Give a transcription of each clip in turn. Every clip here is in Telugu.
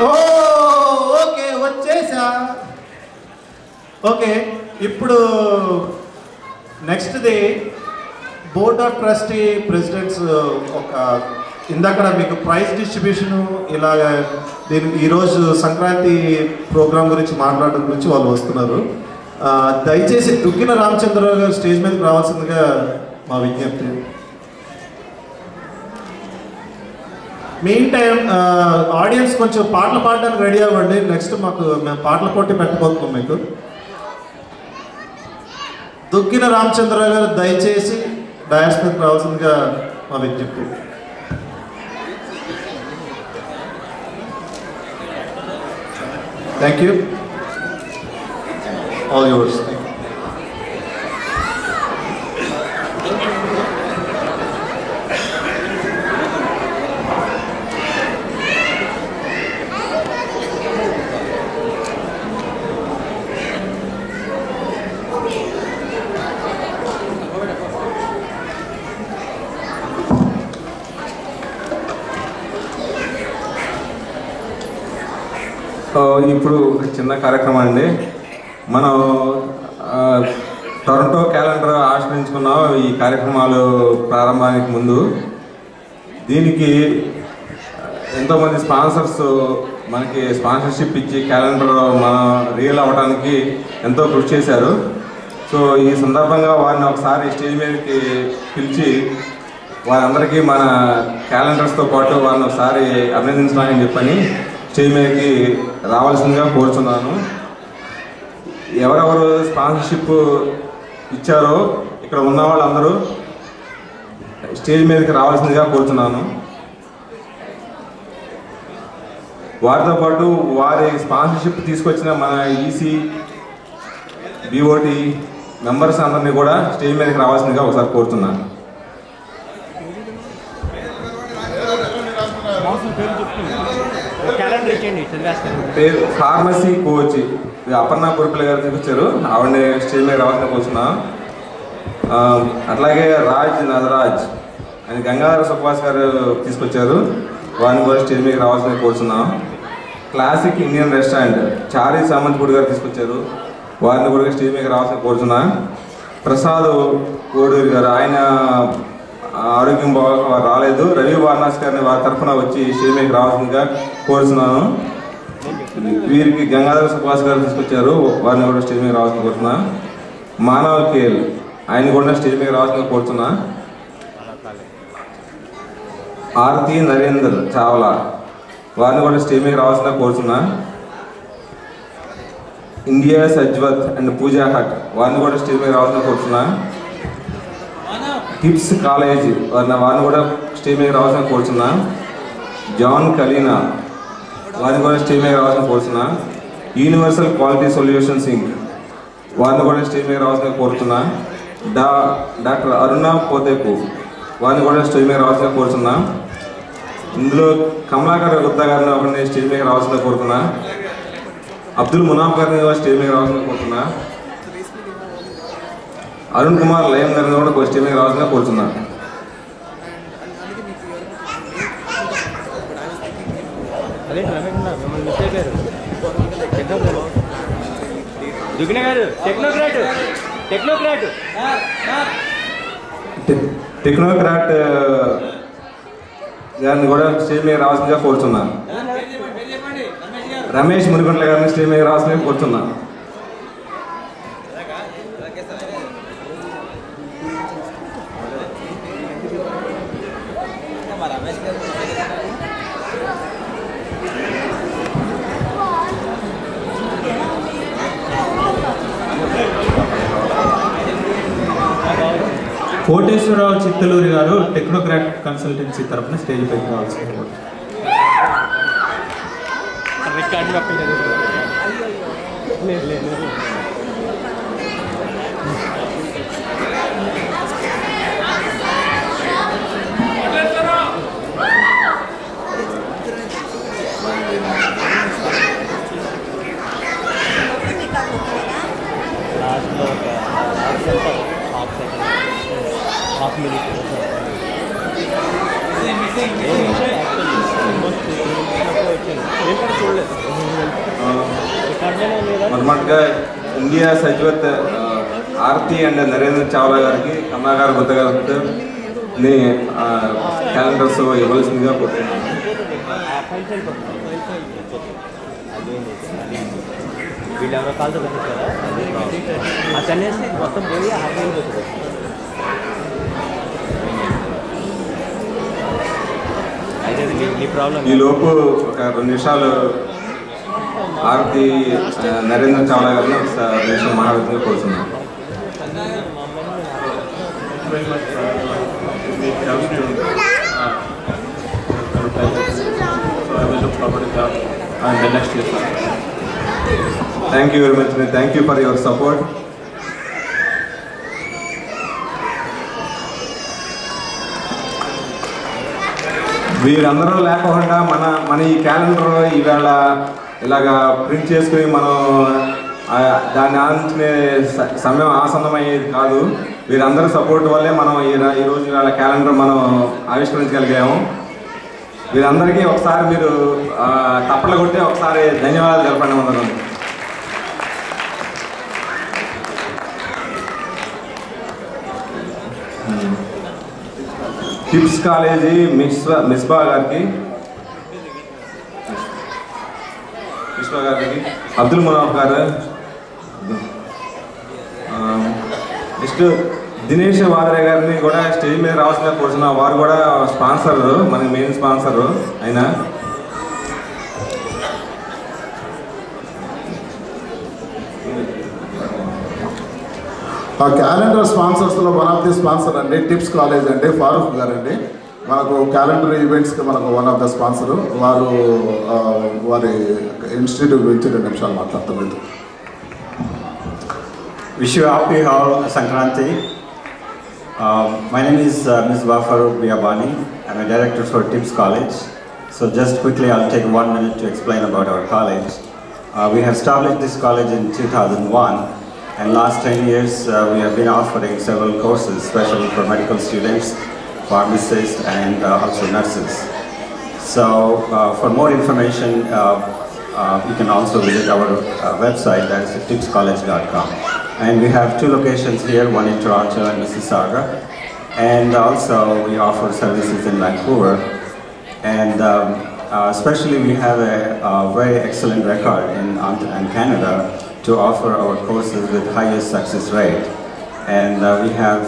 ఓ ఓకే వచ్చేసా. ఓకే, ఇప్పుడు నెక్స్ట్ది బోర్డ్ ఆఫ్ ట్రస్టీ ప్రెసిడెంట్స్ ఒక ఇందాక మీకు ప్రైజ్ డిస్ట్రిబ్యూషను ఇలా దీనికి ఈరోజు సంక్రాంతి ప్రోగ్రాం గురించి మాట్లాడడం గురించి వాళ్ళు వస్తున్నారు. దయచేసి దుగ్గిన రామచంద్రరావు గారు స్టేజ్ మీదకి రావాల్సిందిగా మా విజ్ఞప్తి. మెయిన్ టైం ఆడియన్స్ కొంచెం పాటలు పాడడానికి రెడీ అవ్వండి. నెక్స్ట్ మేము పాటల పోటీ పెట్టబోతున్నాం మీకు. దుగ్గిన రామచంద్రరావు గారు దయచేసి డయాస్ మీదకి రావాల్సిందిగా మా విజ్ఞప్తి. Thank you. All yours. ఇప్పుడు చిన్న కార్యక్రమం అండి. మనం టొరంటో క్యాలెండర్ ఆశ్రయించుకున్నాం ఈ కార్యక్రమాలు ప్రారంభానికి ముందు. దీనికి ఎంతోమంది స్పాన్సర్స్ మనకి స్పాన్సర్షిప్ ఇచ్చి క్యాలెండర్ మన రియల్ అవ్వడానికి ఎంతో కృషి చేశారు. సో ఈ సందర్భంగా వారిని ఒకసారి స్టేజ్ మీదకి పిలిచి వారందరికీ మన క్యాలెండర్స్తో పాటు వారిని ఒకసారి అభినందించడానికి చెప్పని స్టేజ్ మీదకి రావాల్సిందిగా కోరుచున్నాను. ఎవరెవరు స్పాన్సర్షిప్ ఇచ్చారో ఇక్కడ ఉన్న వాళ్ళందరూ స్టేజ్ మీదకి రావాల్సిందిగా కోరుచున్నాను. వారితో పాటు వారి స్పాన్సర్షిప్ తీసుకొచ్చిన మన ఈసీ బిఓటి మెంబర్స్ అందరినీ కూడా స్టేజ్ మీదకి రావాల్సిందిగా ఒకసారి కోరుతున్నాను. పేరు ఫార్మసీ కోచ్ అపర్ణ కురుకుల గారు తీసుకొచ్చారు. ఆవిడని స్టేజ్ మీద రావాల్సిన కోరుచున్నా. అట్లాగే రాజ్ నదరాజ్ అని గంగాధర సుభాష్ గారు తీసుకొచ్చారు. వారిని కూడా స్టేజ్ మీద రావాల్సిన కోరుచున్నాం. క్లాసిక్ ఇండియన్ రెస్టారెంట్ చారీ సామంతపూడి గారు తీసుకొచ్చారు. వారిని కూడా స్టేజ్ మీద రావాల్సిన కోరుచున్నా. ప్రసాద్ కోడూరి గారు ఆయన ఆరోగ్యం బాగా రాలేదు. రవి వారణాసి గారిని వారి తరఫున వచ్చి స్టేజ్ మీదకి రావాల్సిందిగా కోరుచున్నాను. వీరికి గంగాధర సుభాష్ గారు తీసుకొచ్చారు. వారిని కూడా స్టేజ్ మీద రావాల్సిన కోరుతున్నా. మానవ కేల్ ఆయన కూడా స్టేజ్ మీద రావాల్సిన కోరుతున్నా. ఆర్తి నరేందర్ చావ్లా వారిని కూడా స్టేజ్ మీద రావాల్సిన కోరుతున్నా. ఇండియా సజ్వత్ అండ్ పూజా హట్ వారిని కూడా స్టేజ్ మీద రావాల్సిన కోరుతున్నా. టిప్స్ కాలేజ్ వారిని కూడా స్టేజ్ మీద రావాల్సిన కోరుతున్నా. జాన్ కలీనా వారిని కూడా స్టేజ్ మీద రావాల్సిన కోరుతున్నా. యూనివర్సల్ క్వాలిటీ సొల్యూషన్స్ ఇంక్ వారిని కూడా స్టేజ్ మీద రావాల్సిన కోరుతున్నా. డాక్టర్ అరుణ పోతేపు వారిని కూడా స్టేజ్ మీద రావాల్సిన కోరుతున్నా. ఇందులో కమలాకర్ గుప్తా గారిని ఒకరిని స్టేజ్ మీద రావాల్సిన కోరుతున్నా. అబ్దుల్ మునాఫ్ గారిని కూడా స్టేజ్ మీద రావాల్సిన కోరుతున్నా. అరుణ్ కుమార్ లయం గారిని కూడా స్టేజ్ మీద రావాల్సిన కోరుతున్నా. టెక్నోక్రాట్ గారిని కూడా స్టేజ్ మీద రావాల్సిందిగా కోరుతున్నాను. రమేష్ మునిగొండ్ల గారిని స్టేజ్ మీద రావాల్సిందిగా కోరుతున్నాను. కోటేశ్వరరావు చిత్తలూరి గారు టెక్నోక్రాట్ కన్సల్టెన్సీ తరఫున స్టేజ్ పైకి రావాల్సింది. చూడండి మొట్టమొదటిగా ఇండియా సజ్వత్ ఆర్తి అండ్ నరేంద్ర చావ్లా గారికి, కమలాకర్ గుప్తా గారిని క్యాలెండర్స్ ఇవ్వాల్సిందిగా కోరుతున్నాను. వీళ్ళెవరో కాల్తో కనిపిస్తారా అతనేసి మొత్తం పోయి అయితే మీ ప్రాబ్లం. ఈ లోపు ఒక 2 నిమిషాలు ఆర్తి నరేంద్ర చావ్లా గారిని 2 నిమిషాలు మాట్లాడుతూ కోరుతున్నాను. Thank you very much. Thank you for your support. వీరందరూ లేకుండా మన ఈ క్యాలెండర్ ఈవేళ ఇలాగా ప్రింట్ చేసుకుని మనం దాన్ని ఆలోచించే సమయం ఆసన్నమయ్యేది కాదు. వీరందరూ సపోర్ట్ వల్లే మనం ఈరోజు ఇవాళ క్యాలెండర్ మనం ఆవిష్కరించగలిగాము. వీరందరికీ ఒకసారి మీరు తప్పట్లు కొట్టి ఒకసారి ధన్యవాదాలు తెలపండి. అందరం టిప్స్ కాలేజీ మిస్బా గారికి, అబ్దుల్ మునాఫ్ గారు, నెక్స్ట్ దినేష్ వాదరే గారిని కూడా స్టేజ్ మీద రావాల్సిన కోరుతున్నా. వారు కూడా స్పాన్సర్, మన మెయిన్ స్పాన్సర్ ఆయన. ఆ క్యాలెండర్ స్పాన్సర్స్లో వన్ ఆఫ్ ది స్పాన్సర్ అండి టిప్స్ కాలేజ్ అండి, ఫారూక్ గారు అండి. మనకు క్యాలెండర్ ఈవెంట్స్కి మనకు వన్ ఆఫ్ ద స్పాన్సర్. వారి ఇన్స్టిట్యూట్ గురించి 2 నిమిషాలు మాట్లాడుతున్నారు. Wish you happy Sankranti. My name is Misbah Farooq Biabani. I'm a director for TIPS College. So just quickly, I'll take 1 minute to explain about our college. We have established this college in 2001, and last 10 years we have been offering several courses, especially for medical students, pharmacists, and also nurses. So for more information, you can also visit our website, that is tipscollege.com. And we have 2 locations here, one in Toronto and Mississauga. And also we offer services in Vancouver. And especially we have a very excellent record in Canada to offer our courses with highest success rate. And we have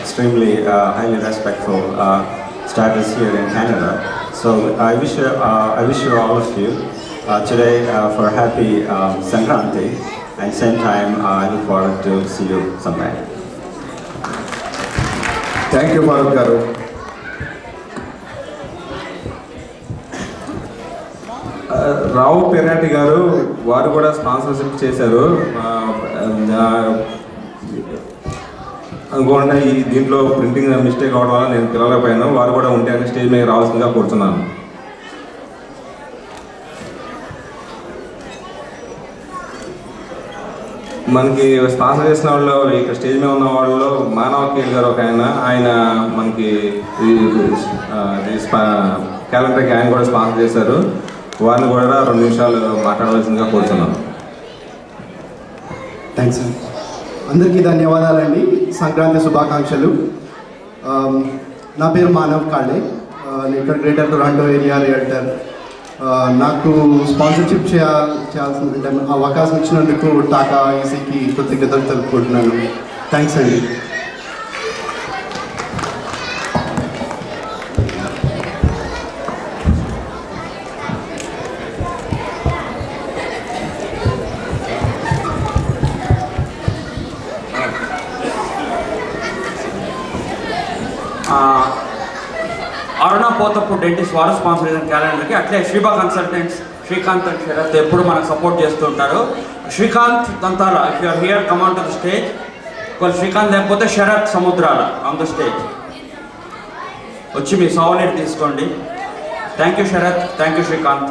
extremely highly respectful status here in Canada. So I wish you all of you today for happy Sankranti. And same time, I look forward to see you sometime. Thank you, Farooq garu. రావు పెరాటి గారు, వారు కూడా స్పాన్సర్షిప్ చేశారు. అనుకోకుండా దీంట్లో ప్రింటింగ్ మిస్టేక్ అవడం వల్ల నేను పిలవలేకపోయాను. వారు కూడా ఉంటే స్టేజ్ మీద రావాల్సిందిగా కోరుతున్నాను. మనకి స్పాన్సర్ చేసిన వాళ్ళు ఇక్కడ స్టేజ్ మీద ఉన్న వాళ్ళు మానవ కేల్ గారు ఒక ఆయన మనకి క్యాలెండర్కి ఆయన కూడా స్పాన్సర్ చేశారు. వారిని కూడా 2 నిమిషాలు మాట్లాడవలసిందిగా కోరుతున్నాను. థ్యాంక్స్ అండి. అందరికీ ధన్యవాదాలండి. సంక్రాంతి శుభాకాంక్షలు. నా పేరు మానవ్ కాళ్ళే. నేను ఇక్కడ గ్రేటర్ టొరాంటో ఏరియా రియల్టర్. నాకు స్పాన్సర్షిప్ చేయాల్సిన అవకాశం ఇచ్చినందుకు టాటా ఈసీకి కృతజ్ఞతలు తెలుపుకుంటున్నాను. థ్యాంక్స్ అండి. అరుణ పోతప్పు డెంటిస్ట్ వారు స్పాన్సర్ చేసిన క్యాలెండర్కి, అట్లే శ్రీబా కన్సల్టెంట్స్ శ్రీకాంత్ అండ్ శరత్ ఎప్పుడు మనకు సపోర్ట్ చేస్తుంటారు. Srikanth Dantala, if you're here come on to the stage. ఒకవేళ శ్రీకాంత్ లేకపోతే Sarath Samudrala on the stage వచ్చి మీ సావలేట్ తీసుకోండి. Thank you Sarath, thank you Srikanth.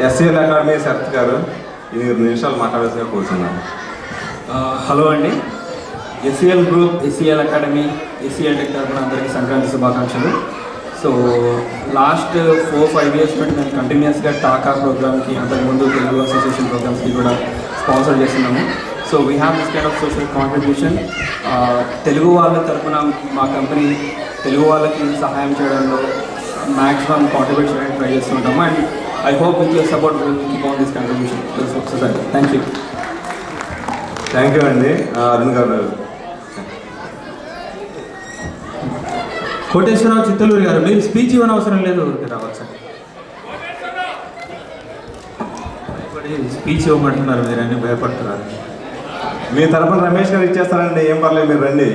SCL Academy Sarath garu 2 నిమిషాలు మాట్లాడాల్సిగా కోరుతున్నాను. హలో అండి, SCL Group, SCL Academy, SCL Tech తరఫున అందరికీ సంక్రాంతి శుభాకాంక్షలు. సో లాస్ట్ 4-5 years నుండి మేము కంటిన్యూస్గా టాకా ప్రోగ్రామ్కి, అంతకుముందు తెలుగు అసోసియేషన్ ప్రోగ్రామ్స్కి కూడా స్పాన్సర్ చేస్తున్నాము. So we have this kind of social contribution. Telugu వాళ్ళ తరఫున మా కంపెనీ తెలుగు వాళ్ళకి సహాయం చేయడంలో మ్యాక్సిమం కాంట్రిబ్యూట్ చేయడానికి ట్రై చేస్తుంటాము. And I hope with your support will keep on this contribution to society. Thank you. Thank you అండి. అరుణ్ గారు. కోటేశ్వరరావు చిత్తలూరి గారు, మీరు స్పీచ్ ఇవ్వని అవసరం లేదు, రావచ్చు. స్పీచ్ ఇవ్వమంటున్నారు, మీరు అన్ని భయపడుతున్నారు. మీ తరపున రమేష్ గారు ఇచ్చేస్తారండి, ఏం పర్లేదు, మీరు రండి.